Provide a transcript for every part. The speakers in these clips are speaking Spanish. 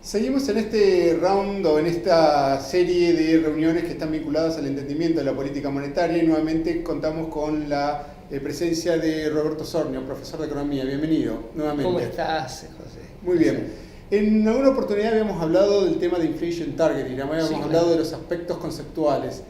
Seguimos en este round o en esta serie de reuniones que están vinculadas al entendimiento de la política monetaria y nuevamente contamos con la presencia de Roberto Sornio, profesor de Economía. Bienvenido nuevamente. ¿Cómo estás, José? Muy bien. En alguna oportunidad habíamos hablado del tema de inflation targeting, habíamos hablado de los aspectos conceptuales.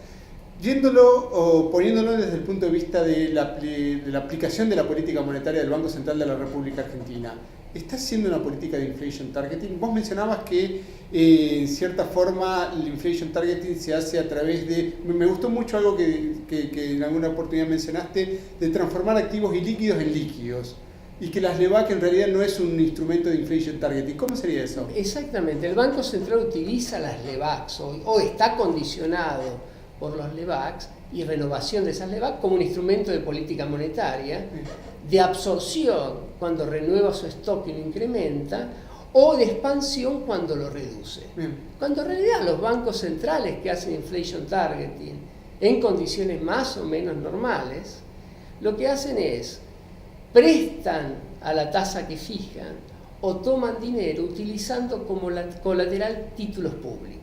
Yéndolo o poniéndolo desde el punto de vista de la aplicación de la política monetaria del Banco Central de la República Argentina, ¿está haciendo una política de inflation targeting? Vos mencionabas que en cierta forma el inflation targeting se hace a través de... Me gustó mucho algo que en alguna oportunidad mencionaste, de transformar activos ilíquidos en líquidos. Y que las LEVAC en realidad no es un instrumento de inflation targeting. ¿Cómo sería eso? Exactamente. El Banco Central utiliza las LEVACs o está condicionado por los LEVACs y renovación de esas LEVAC como un instrumento de política monetaria, de absorción cuando renueva su stock y lo incrementa, o de expansión cuando lo reduce. Cuando en realidad los bancos centrales que hacen inflation targeting en condiciones más o menos normales, lo que hacen es prestan a la tasa que fijan o toman dinero utilizando como colateral títulos públicos.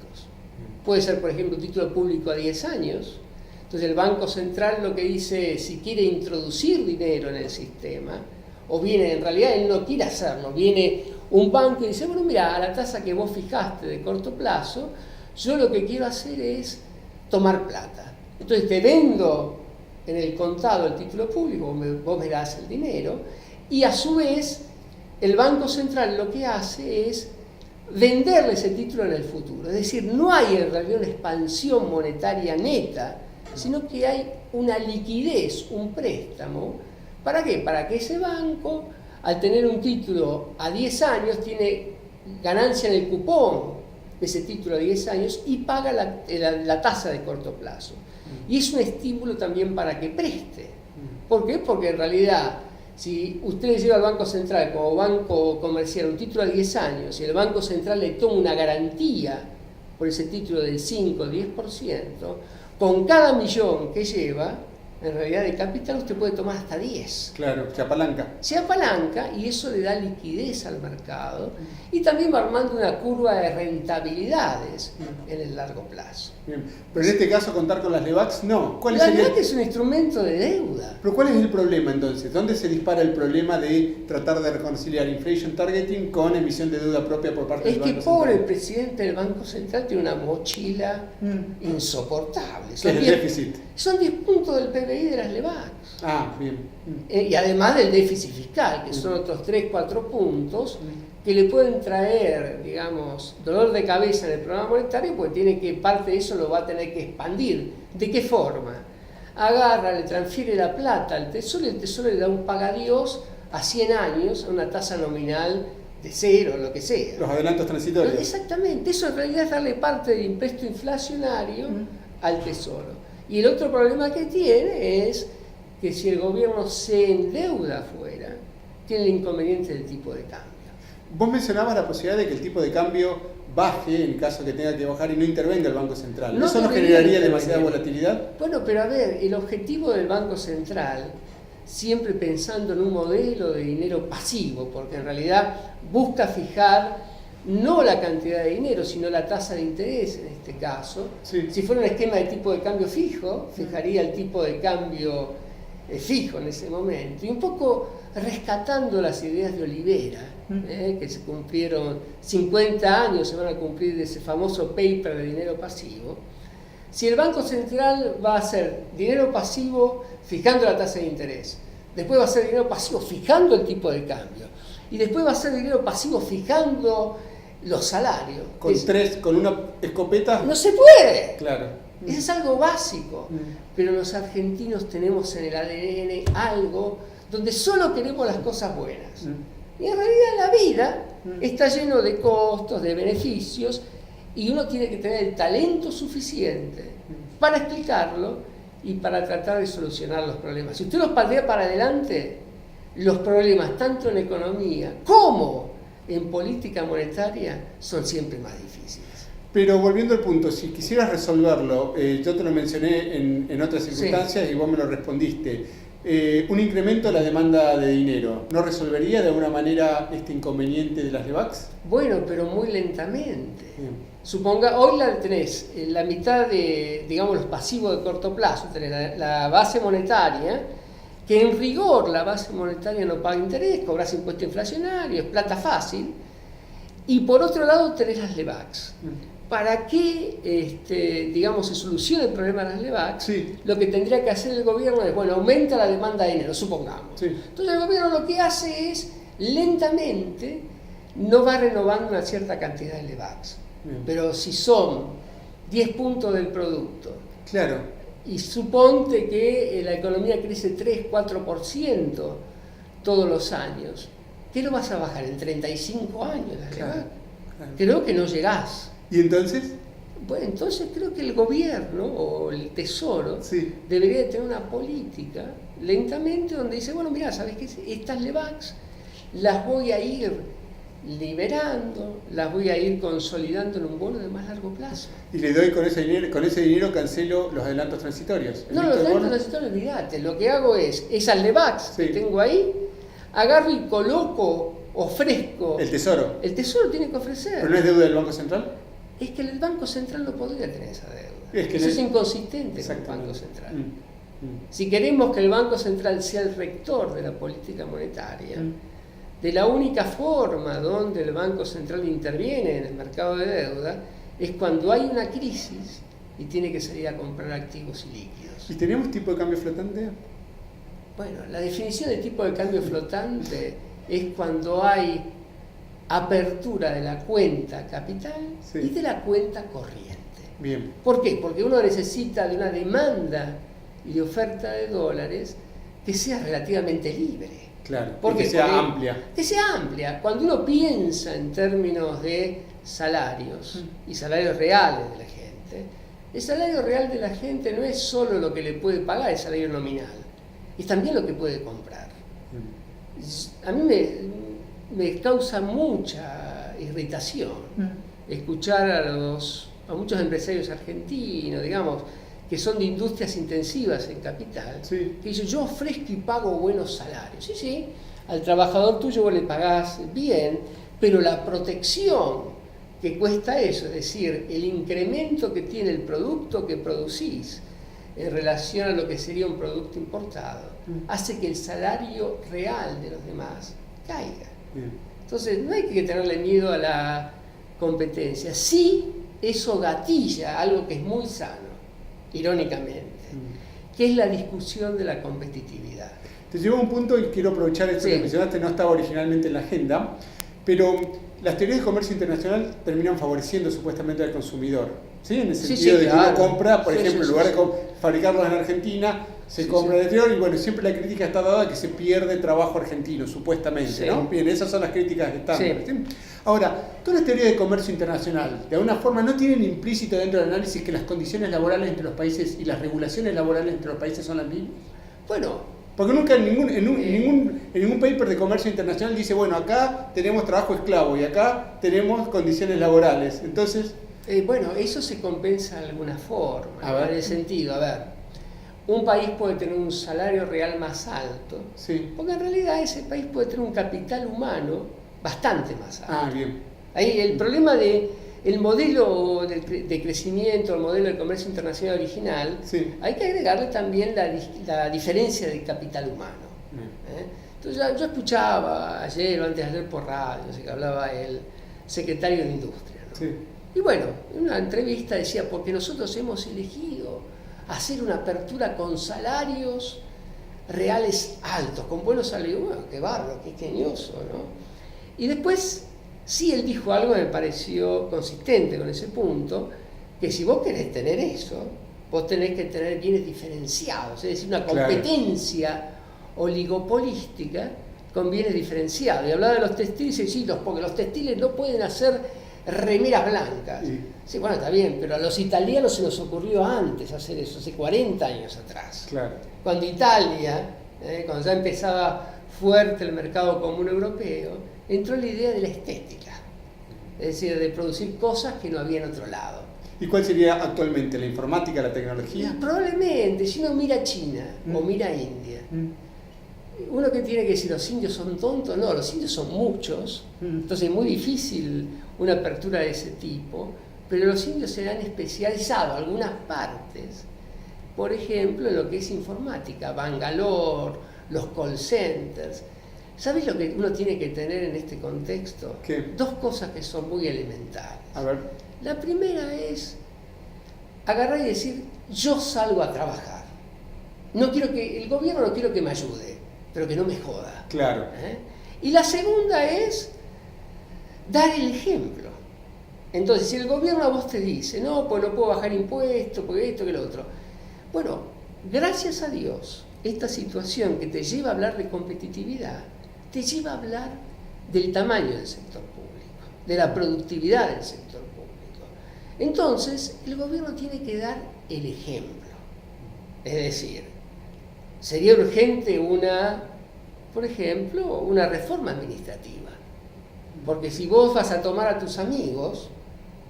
Puede ser, por ejemplo, un título público a 10 años. Entonces el Banco Central lo que dice es, si quiere introducir dinero en el sistema, o viene, en realidad él no quiere hacerlo, viene un banco y dice, bueno, mira, a la tasa que vos fijaste de corto plazo, yo lo que quiero hacer es tomar plata. Entonces te vendo en el contado el título público, vos me das el dinero, y a su vez el Banco Central lo que hace es venderle ese título en el futuro. Es decir, no hay en realidad una expansión monetaria neta, sino que hay una liquidez, un préstamo. ¿Para qué? Para que ese banco, al tener un título a 10 años, tiene ganancia en el cupón de ese título a 10 años y paga la tasa de corto plazo. Y es un estímulo también para que preste. ¿Por qué? Porque en realidad, si usted lleva al Banco Central como banco comercial un título a 10 años y el Banco Central le toma una garantía por ese título del 5 o 10%, con cada millón que lleva, en realidad de capital, usted puede tomar hasta 10. Claro, se apalanca. Se apalanca y eso le da liquidez al mercado y también va armando una curva de rentabilidades en el largo plazo. Bien. Pero en este caso contar con las LEVACs, no. La LEVAC es un instrumento de deuda. Pero ¿cuál es el problema entonces? ¿Dónde se dispara el problema de tratar de reconciliar inflation targeting con emisión de deuda propia por parte del Banco Central? Es que pobre el presidente del Banco Central tiene una mochila insoportable. ¿Qué es el déficit? Son 10 puntos del PBI de las LEVAC. Ah, bien. Y además del déficit fiscal, que son otros 3-4 puntos que le pueden traer, digamos, dolor de cabeza en el programa monetario, porque tiene que, parte de eso lo va a tener que expandir. ¿De qué forma? Agarra, le transfiere la plata al Tesoro y el Tesoro le da un pagadiós a 100 años a una tasa nominal de 0, lo que sea. Los adelantos transitorios. Exactamente, eso en realidad es darle parte del impuesto inflacionario al Tesoro. Y el otro problema que tiene es que si el gobierno se endeuda afuera, tiene el inconveniente del tipo de cambio. Vos mencionabas la posibilidad de que el tipo de cambio baje en caso que tenga que bajar y no intervenga el Banco Central. ¿Eso no generaría demasiada volatilidad? Bueno, pero a ver, el objetivo del Banco Central, siempre pensando en un modelo de dinero pasivo, porque en realidad busca fijar no la cantidad de dinero, sino la tasa de interés en este caso. Sí. Si fuera un esquema de tipo de cambio fijo, fijaría el tipo de cambio fijo en ese momento. Y un poco rescatando las ideas de Olivera, que se cumplieron 50 años, se van a cumplir de ese famoso paper de dinero pasivo. Si el Banco Central va a hacer dinero pasivo fijando la tasa de interés, después va a hacer dinero pasivo fijando el tipo de cambio, y después va a hacer dinero pasivo fijando los salarios. Con una escopeta. No se puede. Claro. Eso es algo básico. Pero los argentinos tenemos en el ADN algo donde solo queremos las cosas buenas. Y en realidad la vida está lleno de costos, de beneficios, y uno tiene que tener el talento suficiente para explicarlo y para tratar de solucionar los problemas. Si usted los patea para adelante, los problemas tanto en economía como en política monetaria son siempre más difíciles. Pero volviendo al punto, si quisieras resolverlo, yo te lo mencioné en otras circunstancias y vos me lo respondiste. un incremento a la demanda de dinero, ¿no resolvería de alguna manera este inconveniente de las LEVACs? Bueno, pero muy lentamente. Bien. Suponga, hoy tenés la mitad de, digamos, los pasivos de corto plazo, tenés la base monetaria, que en rigor la base monetaria no paga interés, cobras impuesto inflacionario, es plata fácil, y por otro lado tenés las LEVACs. Para que, digamos, se solucione el problema de las LEVACs, Sí. lo que tendría que hacer el gobierno es, bueno, aumenta la demanda de dinero, supongamos. Sí. Entonces el gobierno lo que hace es, lentamente, no va renovando una cierta cantidad de LEVACs. Bien. Pero si son 10 puntos del producto, Claro. y suponte que la economía crece 3-4% todos los años, ¿qué lo vas a bajar en 35 años la Claro, LEVAC? claro. Creo que no llegás. ¿Y entonces? Bueno, entonces creo que el gobierno o el tesoro Sí. debería tener una política lentamente donde dice, bueno, mira, ¿sabes qué? Estas LEVACs las voy a ir liberando, las voy a ir consolidando en un bono de más largo plazo. Y le doy con ese dinero cancelo los adelantos transitorios. No, los adelantos transitorios, olvídate, lo que hago es, esas LEVACs Sí. que tengo ahí, agarro y coloco, ofrezco. El tesoro. El tesoro tiene que ofrecer. ¿Pero no es deuda del Banco Central? Es que el Banco Central no podría tener esa deuda. Es que Eso no es inconsistente con el Exactamente. Banco Central. Mm. Si queremos que el Banco Central sea el rector de la política monetaria, de la única forma donde el Banco Central interviene en el mercado de deuda es cuando hay una crisis y tiene que salir a comprar activos y líquidos. ¿Y tenemos tipo de cambio flotante? Bueno, la definición de tipo de cambio flotante es cuando hay apertura de la cuenta capital Sí. y de la cuenta corriente. Bien. ¿Por qué? Porque uno necesita de una demanda y de oferta de dólares que sea relativamente libre. Claro. ¿Por Y qué? que sea Porque- amplia. Que sea amplia. Cuando uno piensa en términos de salarios y salarios reales de la gente, el salario real de la gente no es solo lo que le puede pagar el salario nominal, es también lo que puede comprar. A mí me causa mucha irritación escuchar a muchos empresarios argentinos, digamos, que son de industrias intensivas en capital, Sí. que dicen, yo ofrezco y pago buenos salarios. Sí, sí, al trabajador tuyo vos le pagás bien, pero la protección que cuesta eso, es decir, el incremento que tiene el producto que producís en relación a lo que sería un producto importado, hace que el salario real de los demás caiga. Bien. Entonces, no hay que tenerle miedo a la competencia. Sí, eso gatilla algo que es muy sano, irónicamente, que es la discusión de la competitividad. Te llevo a un punto y quiero aprovechar esto Sí. que mencionaste, no estaba originalmente en la agenda, pero las teorías de comercio internacional terminan favoreciendo supuestamente al consumidor. ¿Sí? En el Sí, sentido sí, de que claro. uno compra, por Sí, ejemplo, sí, en lugar sí, de fabricarlos en Argentina, se Sí, compra sí. en el exterior y bueno, siempre la crítica está dada que se pierde trabajo argentino, supuestamente, Sí. ¿no? Bien, esas son las críticas estándar. Sí. ¿Sí? Ahora, todas las teorías de comercio internacional, de alguna forma, no tienen implícito dentro del análisis que las condiciones laborales entre los países y las regulaciones laborales entre los países son las mismas. Bueno, Porque nunca en ningún paper de comercio internacional dice, bueno, acá tenemos trabajo esclavo y acá tenemos condiciones laborales. Entonces, bueno, eso se compensa de alguna forma, A ver. en el sentido, a ver, un país puede tener un salario real más alto, sí. porque en realidad ese país puede tener un capital humano bastante más alto. Ah, bien. Ahí el problema el modelo de crecimiento, el modelo de comercio internacional original, Sí. hay que agregarle también la diferencia del capital humano. Bien. Entonces yo escuchaba ayer o antes de ayer por radio, así que hablaba el secretario de Industria, ¿no? Sí. Y bueno, en una entrevista decía, porque nosotros hemos elegido hacer una apertura con salarios reales altos, con buenos salarios, bueno, qué bárbaro, qué ingenioso, ¿no? Y después, sí, él dijo algo que me pareció consistente con ese punto, que si vos querés tener eso, vos tenés que tener bienes diferenciados, es decir, una Claro. competencia oligopolística con bienes diferenciados. Y hablaba de los textiles, y sí, porque los textiles no pueden hacer remeras blancas. Sí. Sí, bueno, está bien, pero a los italianos se nos ocurrió antes hacer eso, hace 40 años atrás. Claro. Cuando Italia, cuando ya empezaba fuerte el mercado común europeo, entró la idea de la estética, es decir, de producir cosas que no había en otro lado. ¿Y cuál sería actualmente? ¿La informática, la Y tecnología? probablemente, si uno mira China o mira India, uno que tiene que decir los indios son tontos, no, los indios son muchos, entonces es muy difícil una apertura de ese tipo, pero los indios se han especializado algunas partes, por ejemplo, en lo que es informática, Bangalore, los call centers. ¿Sabes lo que uno tiene que tener en este contexto? ¿Qué? Dos cosas que son muy elementales. A ver. La primera es agarrar y decir, yo salgo a trabajar. No quiero que, el gobierno no quiero que me ayude, pero que no me joda. Claro. Y la segunda es dar el ejemplo. Entonces, si el gobierno a vos te dice, no, pues no puedo bajar impuestos, porque esto, que lo otro. Bueno, gracias a Dios, esta situación que te lleva a hablar de competitividad, te lleva a hablar del tamaño del sector público, de la productividad del sector público. Entonces, el gobierno tiene que dar el ejemplo. Es decir, sería urgente por ejemplo, una reforma administrativa. Porque si vos vas a tomar a tus amigos,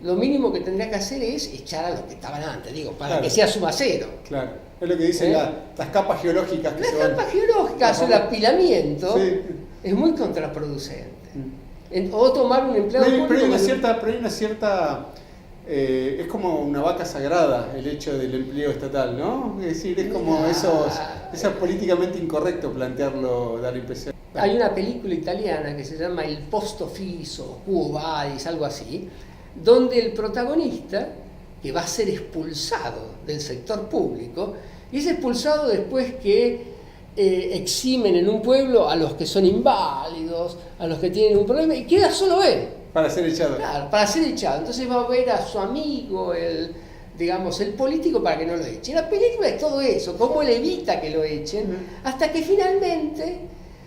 lo mínimo que tendrías que hacer es echar a los que estaban antes, digo, para claro, que sea suma cero. Claro, es lo que dicen las capas geológicas que las se van. Las capas geológicas, el apilamiento, sí, es muy contraproducente. O tomar un empleado público. Pero hay una cierta es como una vaca sagrada el hecho del empleo estatal, ¿no? Es decir, es como eso es políticamente incorrecto plantearlo, dar la impresión. Hay una película italiana que se llama Il Posto Fisso, Quo Vadis, algo así, donde el protagonista, que va a ser expulsado del sector público, y es expulsado después que eximen en un pueblo a los que son inválidos, a los que tienen un problema, y queda solo él. Para ser echado. Claro, para ser echado. Entonces va a ver a su amigo, el político, para que no lo eche. La película es todo eso, cómo él evita que lo echen, hasta que finalmente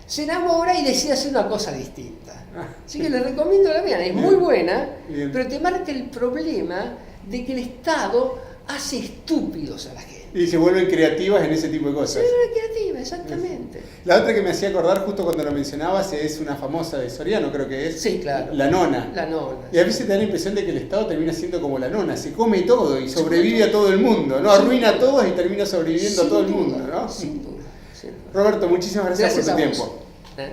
se enamora y decide hacer una cosa distinta. Así que les recomiendo que la vean, es muy buena, pero te marca el problema de que el Estado hace estúpidos a la gente. Y se vuelven creativas en ese tipo de cosas. Se vuelven creativas, exactamente. La otra que me hacía acordar justo cuando lo mencionabas es una famosa de Soriano, creo que es. Sí, claro. La nona. La nona. Y a veces te da la impresión de que el Estado termina siendo como la nona, se come todo y sobrevive a todo el mundo, ¿no? Arruina a todos y termina sobreviviendo a todo el mundo, ¿no? Sin duda. Roberto, muchísimas gracias por tu a tiempo. vos.